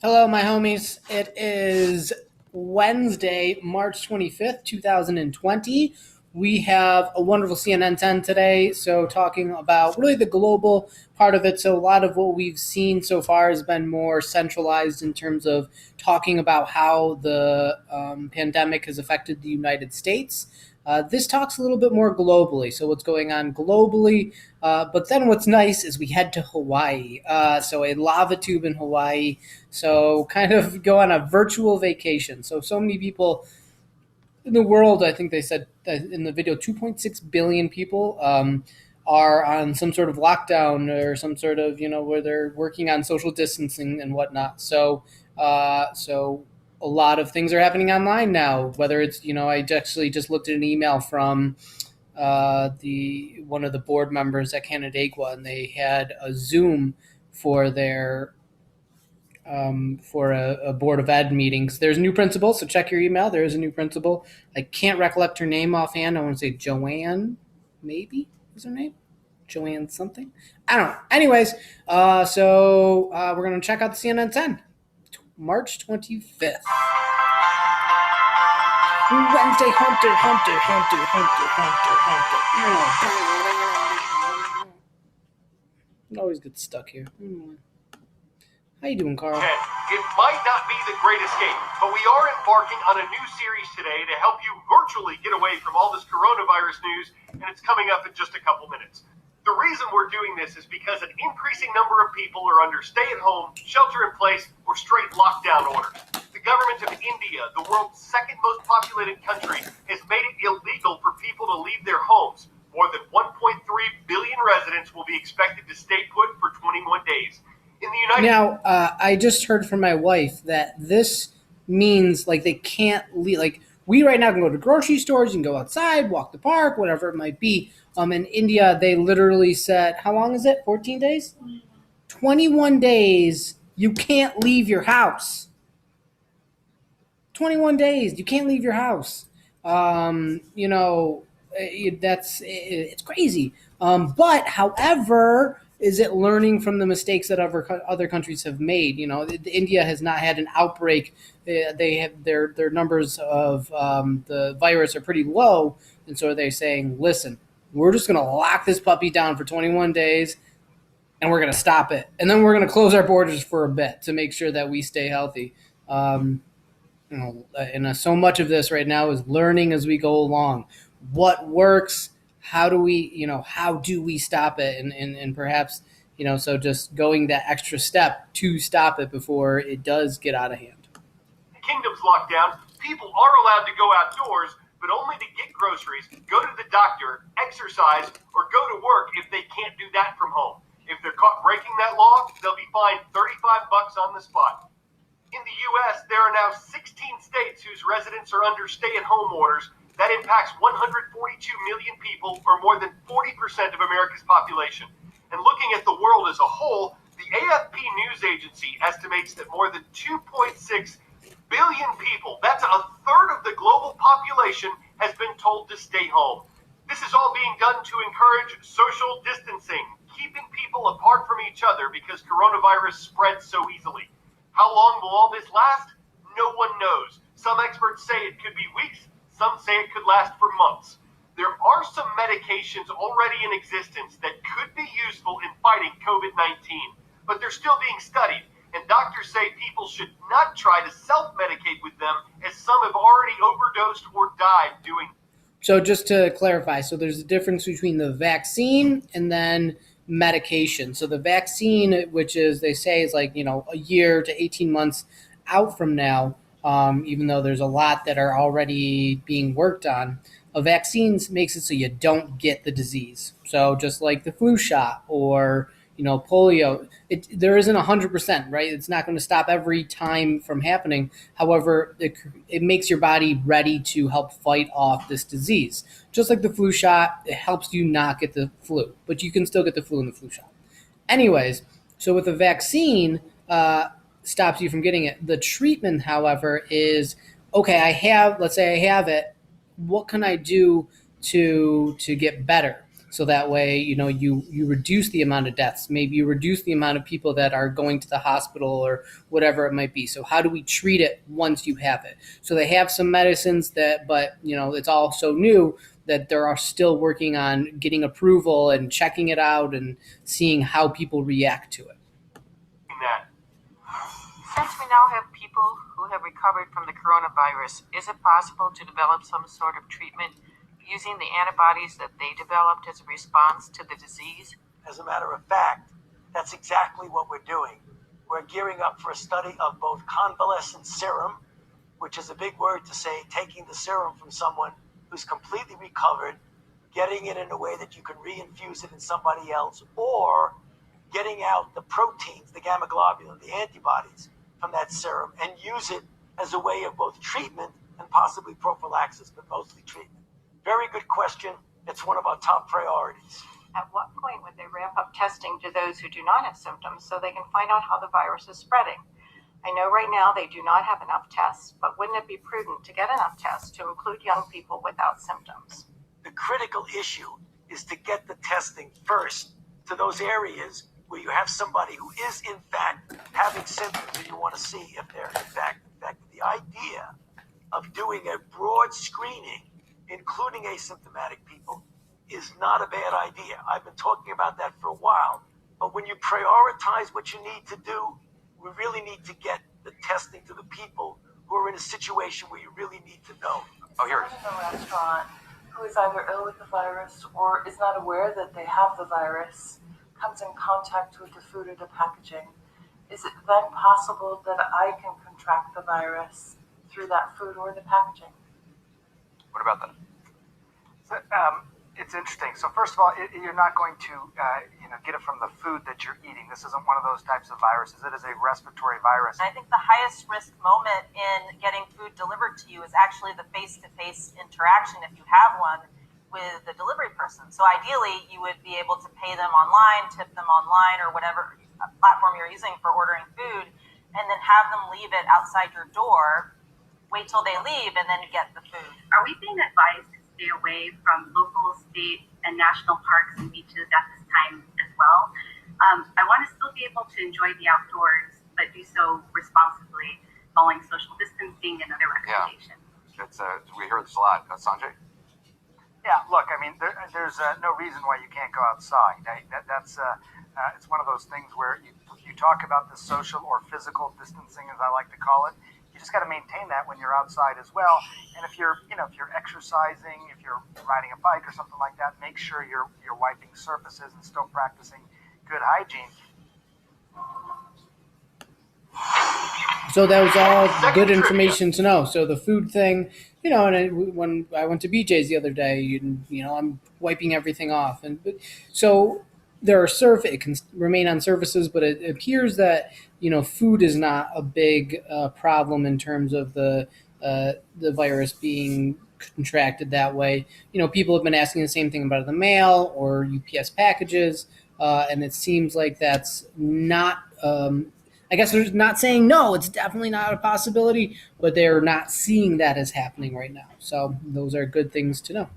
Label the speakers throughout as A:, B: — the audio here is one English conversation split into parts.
A: Hello, my homies. It is Wednesday, March 25th, 2020. We have a wonderful CNN 10 today. So, talking about really the global part of it. So, a lot of what we've seen so far has been more centralized in terms of talking about how the pandemic has affected the United States. This talks a little bit more globally. So, what's going on globally? But then what's nice is we head to Hawaii. So, a lava tube in Hawaii, so kind of go on a virtual vacation. So many people in the world, I think they said in the video, 2.6 billion people are on some sort of lockdown or some sort of, where they're working on social distancing and whatnot. So a lot of things are happening online now, whether it's, I actually just looked at an email from the one of the board members at Canandaigua, and they had a Zoom for their for a board of ed meetings. There's a new principal, so check your email. There is a new principal. I can't recollect her name offhand. I want to say Joanne, maybe is her name. Joanne something. I don't know. Anyways, we're gonna check out the CNN 10, March 25th. Wednesday Hunter, Hunter, Hunter, Hunter, Hunter, Hunter. It always gets stuck here. How you doing, Carl?
B: It might not be the great escape, but we are embarking on a new series today to help you virtually get away from all this coronavirus news, and it's coming up in just a couple minutes. The reason we're doing this is because an increasing number of people are under stay-at-home, shelter-in-place, or straight lockdown orders. The government of India, the world's second most populated country, has made it illegal for people to leave their homes. More than 1.3 billion residents will be expected to stay put for 21 days. In the United
A: Now, I just heard from my wife that this means like they can't leave. Like we right now can go to grocery stores, you can go outside, walk the park, whatever it might be. In India, they literally said, how long is it? 14 days? 21 days. You can't leave your house. 21 days. You can't leave your house. It's crazy. But however, is it learning from the mistakes that other countries have made? India has not had an outbreak. They have their numbers of the virus are pretty low, and so they're saying, listen, we're just going to lock this puppy down for 21 days, and we're going to stop it, and then we're going to close our borders for a bit to make sure that we stay healthy. And so much of this right now is learning as we go along. What works? How do we stop it? And perhaps, so just going that extra step to stop it before it does get out of hand.
B: Kingdom's lockdown, people are allowed to go outdoors, but only to get groceries, go to the doctor, exercise, or go to work if they can't do that from home. If they're caught breaking that law, they'll be fined $35 on the spot. In the U.S., there are now 16 states whose residents are under stay-at-home orders. That impacts 142 million people, or more than 40% of America's population. And looking at the world as a whole, the AFP news agency estimates that more than 2.6 billion people, that's a third of the global population, has been told to stay home. This is all being done to encourage social distancing, keeping people apart from each other because coronavirus spreads so easily. How long will all this last? No one knows. Some experts say it could be weeks. Some say it could last for months. There are some medications already in existence that could be useful in fighting COVID-19, but they're still being studied, and doctors say people should not try to self-medicate with them, as some have already overdosed or died doing.
A: So just to clarify, so there's a difference between the vaccine and then medication. So the vaccine, which is they say is like a year to 18 months out from now, even though there's a lot that are already being worked on. A vaccine makes it so you don't get the disease. So just like the flu shot or polio, there isn't 100%, right? It's not going to stop every time from happening. However, it makes your body ready to help fight off this disease. Just like the flu shot, it helps you not get the flu, but you can still get the flu in the flu shot. Anyways, so with a vaccine, stops you from getting it. The treatment, however, is okay. Let's say I have it. What can I do to get better? So that way, you reduce the amount of deaths. Maybe you reduce the amount of people that are going to the hospital or whatever it might be. So how do we treat it once you have it? So they have some medicines but it's all so new that they're still working on getting approval and checking it out and seeing how people react to it.
B: That
C: Since we now have people who have recovered from the coronavirus, is it possible to develop some sort of treatment using the antibodies that they developed as a response to the disease?
D: As a matter of fact, that's exactly what we're doing. We're gearing up for a study of both convalescent serum, which is a big word to say taking the serum from someone who's completely recovered, getting it in a way that you can reinfuse it in somebody else, or getting out the proteins, the gamma globulin, the antibodies from that serum, and use it as a way of both treatment and possibly prophylaxis, but mostly treatment. Very good question. It's one of our top priorities.
C: At what point would they ramp up testing to those who do not have symptoms so they can find out how the virus is spreading? I know right now they do not have enough tests, but wouldn't it be prudent to get enough tests to include young people without symptoms?
D: The critical issue is to get the testing first to those areas where you have somebody who is in fact having symptoms and you want to see if they're in fact infected. The idea of doing a broad screening, including asymptomatic people, is not a bad idea. I've been talking about that for a while. But when you prioritize what you need to do, we really need to get the testing to the people who are in a situation where you really need to know.
E: Oh, here.
F: Someone in a restaurant who is either ill with the virus or is not aware that they have the virus comes in contact with the food or the packaging. Is it then possible that I can contract the virus through that food or the packaging?
E: What about that?
G: So, it's interesting. So first of all, you're not going to get it from the food that you're eating. This isn't one of those types of viruses. It is a respiratory virus.
H: I think the highest risk moment in getting food delivered to you is actually the face-to-face interaction, if you have one, with the delivery person. So ideally, you would be able to pay them online, tip them online, or whatever platform you're using for ordering food, and then have them leave it outside your door, wait till they leave, and then get the food.
I: Are we being advised to stay away from local, state, and national parks and beaches at this time as well? I want to still be able to enjoy the outdoors, but do so responsibly, following social distancing and other recommendations.
E: We hear this a lot. Sanjay?
G: Yeah, look, I mean, there's no reason why you can't go outside. It's one of those things where you talk about the social or physical distancing, as I like to call it. You just got to maintain that when you're outside as well. And if you're exercising, if you're riding a bike or something like that, make sure you're wiping surfaces and still practicing good hygiene.
A: So that was all good information to know. So the food thing, when I went to BJ's the other day, I'm wiping everything off, so there are it can remain on surfaces, but it appears that food is not a big problem in terms of the virus being contracted that way. People have been asking the same thing about the mail or UPS packages, and it seems like that's not. I guess they're not saying no, it's definitely not a possibility, but they're not seeing that as happening right now. So those are good things to know.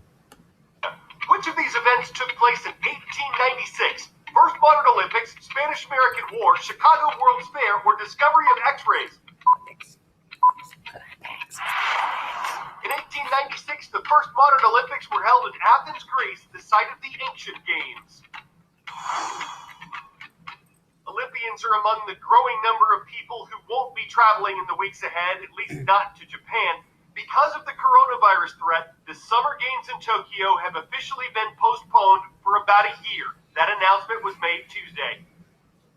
B: Which of these events took place in 1896? First Modern Olympics, Spanish-American War, Chicago World's Fair, or discovery of X-rays? In 1896, the first Modern Olympics were held in Athens, Greece, the site of the ancient games. Olympians are among the growing number of people who won't be traveling in the weeks ahead, at least not to Japan. Because of the coronavirus threat, the Summer Games in Tokyo have officially been postponed for about a year. That announcement was made Tuesday.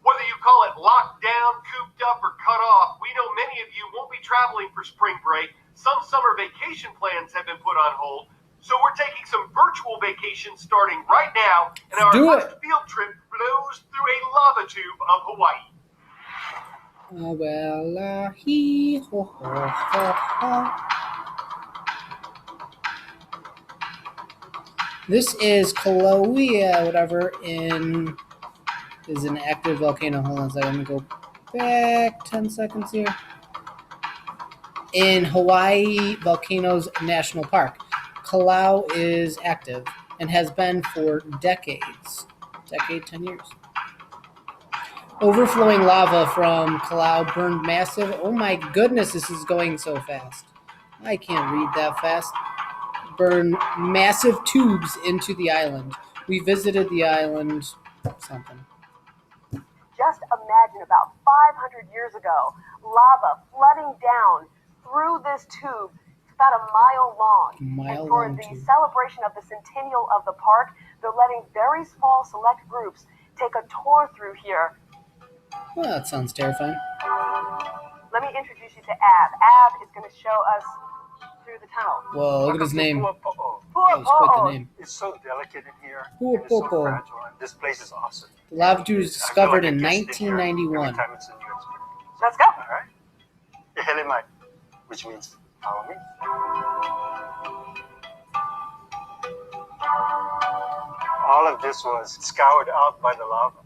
B: Whether you call it locked down, cooped up, or cut off, we know many of you won't be traveling for spring break. Some summer vacation plans have been put on hold. So we're taking some virtual vacations starting right now, and our first field trip blows through a lava tube of Hawaii.
A: This is Kilauea, whatever, is an active volcano. Hold on a second, let me go back 10 seconds here. In Hawaii Volcanoes National Park. Kalau is active, and has been for decades. 10 years. Overflowing lava from Callao burned massive. Oh my goodness, this is going so fast. I can't read that fast. Burn massive tubes into the island. We visited the island. Something.
J: Just imagine about 500 years ago, lava flooding down through this tube. It's about a mile long. And for the celebration of the centennial of the park, they're letting very small select groups take a tour through here.
A: Well, that sounds terrifying.
J: Let me introduce you to Ab. Ab is going to show us through the tunnel.
A: Whoa, look at his name. That
J: Pu'apo'o.
A: was quite the name.
G: It's so delicate in here.
A: Pu'apo'o.
G: It's so fragile, and this place is awesome.
A: The lava tube was
G: I feel like
A: discovered
G: I
A: in
G: can stay here
A: 1991.
G: Every time it's a new experience.
J: Let's go.
G: All right. Ehelemai, which means follow me. All of this was scoured out by the lava,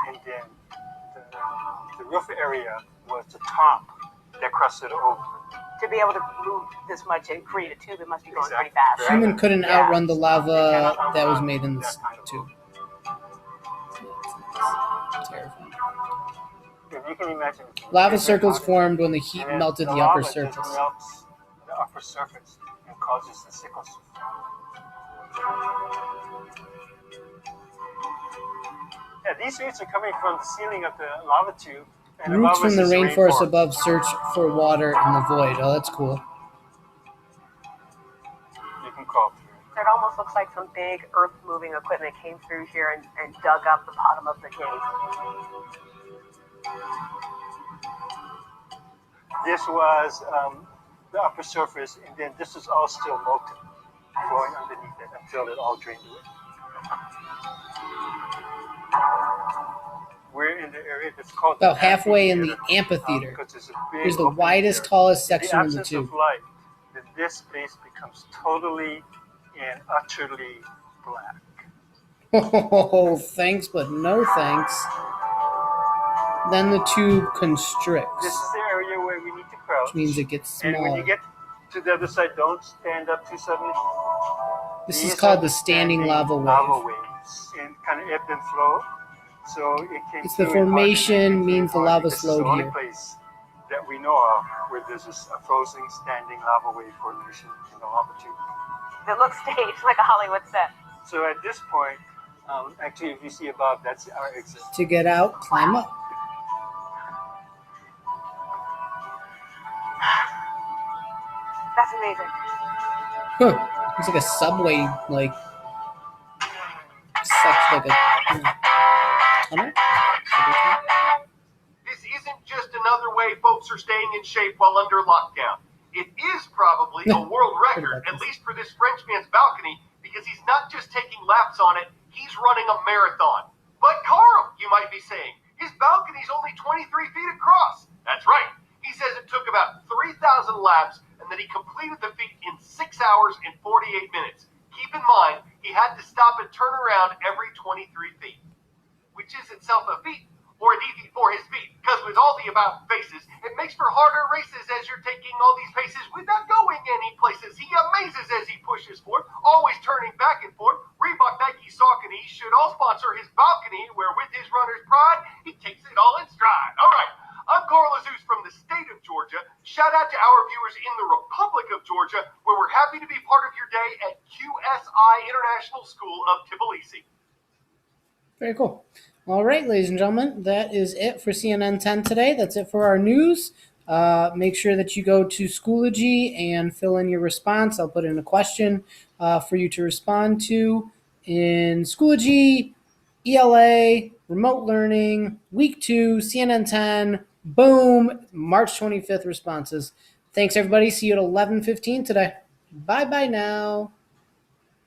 G: and then the roof area was the top that crusted over.
J: To be able to move this much and create a tube, it must be going pretty
G: Exactly.
J: fast.
A: Human couldn't
J: Yeah.
A: outrun the lava that was made in this tube. Terrifying.
G: If you can imagine,
A: Lava circles formed when the heat
G: and then
A: melted the
G: lava
A: upper
G: just
A: surface.
G: melts the upper surface and causes the sickles. Yeah, these roots are coming from the ceiling of the lava tube. And
A: Roots
G: above
A: from the
G: us is
A: rainforest above search for water in the void. Oh, that's cool.
G: You can crawl through.
J: It almost looks like some big earth-moving equipment came through here and dug up the bottom of the cave.
G: This was the upper surface, and then this is all still molten, flowing underneath it until it all drained away. We're in the area that's called
A: About halfway in the amphitheater.
G: because it's a big
A: Here's the
G: open
A: widest,
G: area.
A: tallest
G: In the
A: section of the
G: absence
A: tube.
G: of light, then this space becomes totally and utterly black.
A: Oh, thanks, but no thanks. Then the tube
G: This
A: constricts,
G: is the area where we need to crouch.
A: which means it gets
G: And when you
A: smaller.
G: get to the other side, don't stand up too suddenly.
A: This
G: These
A: is called
G: are
A: the standing lava
G: Lava
A: wave.
G: waves and kind of ebb and flow. So it came
A: It's the
G: through and
A: formation
G: hardened
A: means the
G: and
A: lava
G: this
A: slowed
G: is the only
A: here.
G: place that we know of where there's a frozen standing lava wave formation in the lava tube.
J: It looks staged like a Hollywood set.
G: So at this point, actually, if you see above, that's our exit.
A: To get out, climb up.
J: That's amazing.
A: Huh. It's like a subway, like such like a tunnel.
B: This isn't just another way folks are staying in shape while under lockdown. It is probably a world record, at least for this Frenchman's balcony, because he's not just taking laps on it, he's running a marathon. But Carl, you might be saying, his balcony's only 23 feet across. That's right. He says it took about 3,000 laps and that he completed the feat in 6 hours and 48 minutes. Keep in mind, he had to stop and turn around every 23 feet, which is itself a feat, or a defeat for his feet, because with all the about faces, it makes for harder races as you're taking all these paces without going any places. He amazes as he pushes forward, always turning back and forth. Reebok, Nike, Saucony should all sponsor his balcony, where with his runner's pride, he takes it all in stride. All right, I'm Carl Azus from the state of Georgia. Shout out to our viewers in the Republic of Georgia, where we're happy to be part of your day at QSI International School of Tbilisi.
A: Very cool. All right, ladies and gentlemen, that is it for CNN 10 today. That's it for our news. Make sure that you go to Schoology and fill in your response. I'll put in a question for you to respond to in Schoology, ELA, remote learning, week 2, CNN 10, boom, March 25th responses. Thanks, everybody. See you at 11:15 today. Bye-bye now.